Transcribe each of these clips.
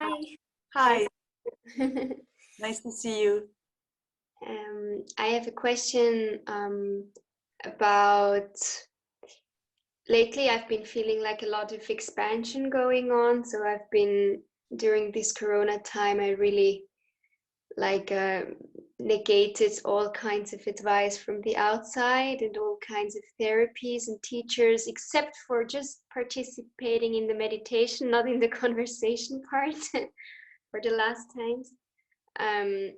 Hi. Hi, Hi. nice to see you. I have a question about lately I've been feeling like a lot of expansion going on. So I've been during this Corona time, I really like negated all kinds of advice from the outside and all kinds of therapies and teachers, except for just participating in the meditation, not in the conversation part for the last times. Um,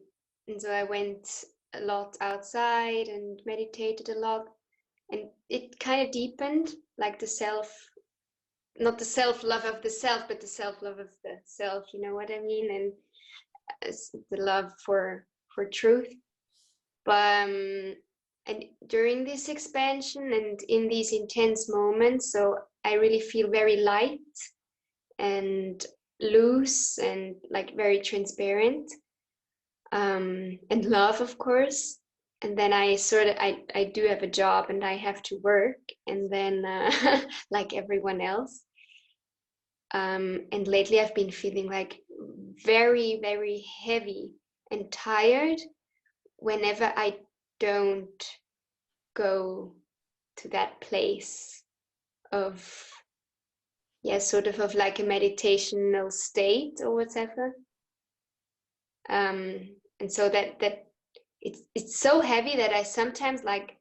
and so I went a lot outside and meditated a lot, and it kind of deepened like the self, not the self love of the self, but the self love of the self. You know what I mean? And the love for truth. But and during this expansion and in these intense moments, so I really feel very light and loose and like very transparent. And love, of course. And then I do have a job and I have to work, and then like everyone else. And lately I've been feeling like very, very heavy and tired whenever I don't go to that place of, yeah, sort of like a meditational state or whatever. And so that it's so heavy that I sometimes like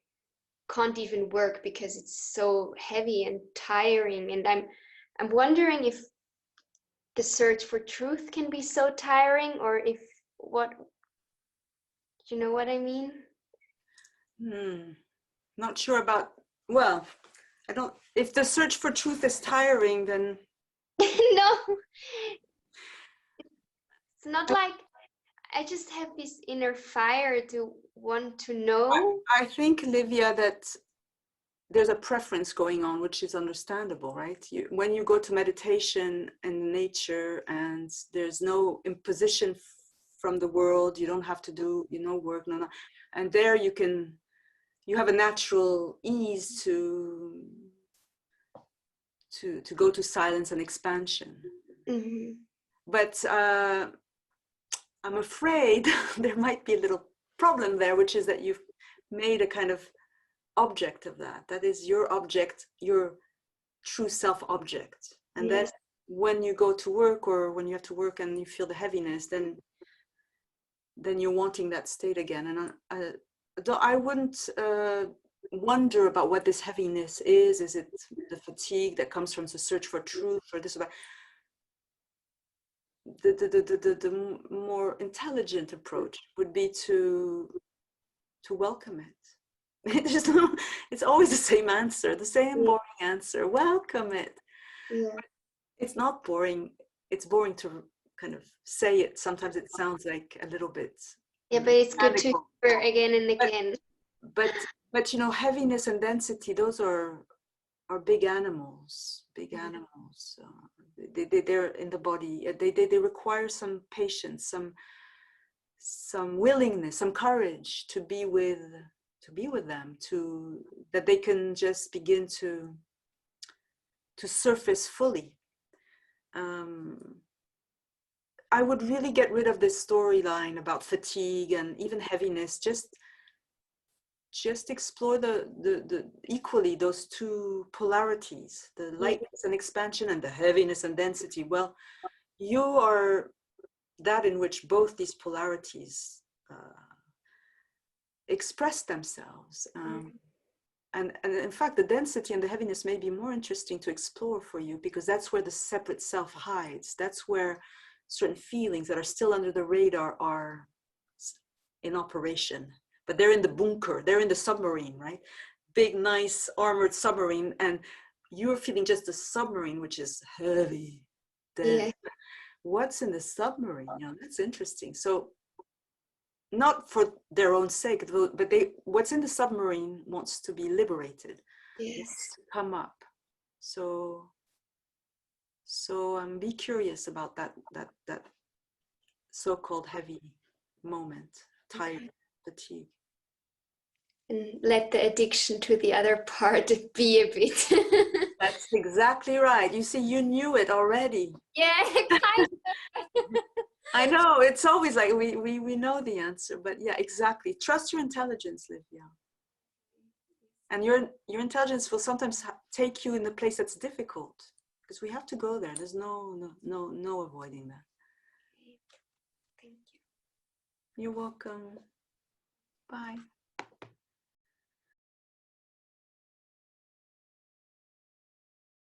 can't even work because it's so heavy and tiring. And I'm wondering if the search for truth can be so tiring, or if what, you know what I mean? Not sure about, well, I don't, if the search for truth is tiring, then No, it's not like I just have this inner fire to want to know. I think, Livia, that there's a preference going on, which is understandable, right? When you go to meditation and nature and there's no imposition from the world, you don't have to do, work, no. And there you have a natural ease to go to silence and expansion. Mm-hmm. But I'm afraid there might be a little problem there, which is that you've made a kind of object of that. That is your object, your true self object. And Yes. then when you go to work, or when you have to work and you feel the heaviness, then you're wanting that state again. And I wouldn't wonder about what this heaviness is. Is it the fatigue that comes from the search for truth, or this or that? The more intelligent approach would be to welcome it. It's always the same answer, the same boring answer. Welcome it. Yeah. It's not boring. It's boring to kind of say it. Sometimes it sounds like a little bit Yeah, but it's good to mechanical. hear again and again. But heaviness and density, those are big animals. Big animals. They're in the body. They require some patience, some willingness, some courage to be with them, that they can just begin to surface fully. I would really get rid of this storyline about fatigue and even heaviness. Just explore the equally those two polarities, the lightness and expansion and the heaviness and density. Well, you are that in which both these polarities express themselves. And in fact, the density and the heaviness may be more interesting to explore for you, because that's where the separate self hides. That's where certain feelings that are still under the radar are in operation. But they're in the bunker, they're in the submarine, right? Big, nice, armored submarine, and you're feeling just the submarine, which is heavy. Dense. Yeah. What's in the submarine? That's interesting. So, not for their own sake, but what's in the submarine wants to be liberated. Yes. Wants to come up. So be curious about that so-called heavy moment, tired, fatigue. And let the addiction to the other part be a bit. That's exactly right. You see, you knew it already. Yeah, kind of. I know it's always like we know the answer, but yeah, exactly. Trust your intelligence, Livia. And your intelligence will sometimes take you in the place that's difficult, because we have to go there. There's no avoiding that. Thank you. You're welcome. Bye.